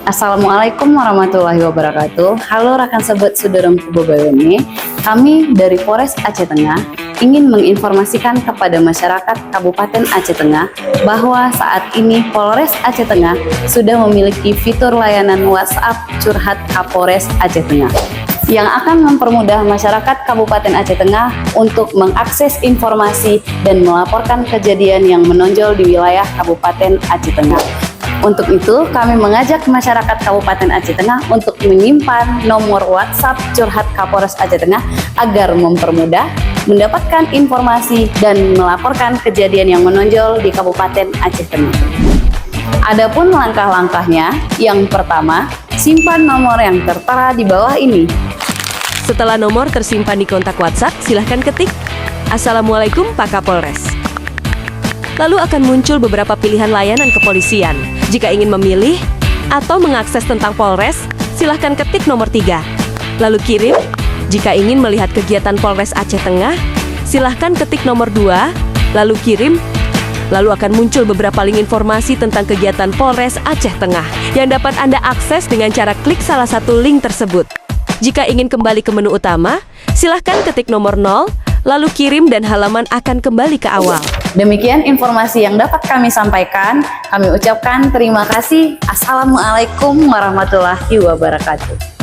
Assalamualaikum warahmatullahi wabarakatuh. Halo rekan sebut Suderem Kubobayone. Kami dari Polres Aceh Tengah ingin menginformasikan kepada masyarakat Kabupaten Aceh Tengah bahwa saat ini Polres Aceh Tengah sudah memiliki fitur layanan WhatsApp Curhat Kapolres Aceh Tengah yang akan mempermudah masyarakat Kabupaten Aceh Tengah untuk mengakses informasi dan melaporkan kejadian yang menonjol di wilayah Kabupaten Aceh Tengah. Untuk itu, kami mengajak masyarakat Kabupaten Aceh Tengah untuk menyimpan nomor WhatsApp Curhat Kapolres Aceh Tengah agar mempermudah mendapatkan informasi dan melaporkan kejadian yang menonjol di Kabupaten Aceh Tengah. Adapun langkah-langkahnya, yang pertama, simpan nomor yang tertera di bawah ini. Setelah nomor tersimpan di kontak WhatsApp, silahkan ketik Assalamualaikum Pak Kapolres. Lalu akan muncul beberapa pilihan layanan kepolisian. Jika ingin memilih atau mengakses tentang Polres, silahkan ketik nomor 3. Lalu kirim. Jika ingin melihat kegiatan Polres Aceh Tengah, silahkan ketik nomor 2. Lalu kirim. Lalu akan muncul beberapa link informasi tentang kegiatan Polres Aceh Tengah yang dapat Anda akses dengan cara klik salah satu link tersebut. Jika ingin kembali ke menu utama, silahkan ketik nomor 0, lalu kirim dan halaman akan kembali ke awal. Demikian informasi yang dapat kami sampaikan. Kami ucapkan terima kasih. Assalamualaikum warahmatullahi wabarakatuh.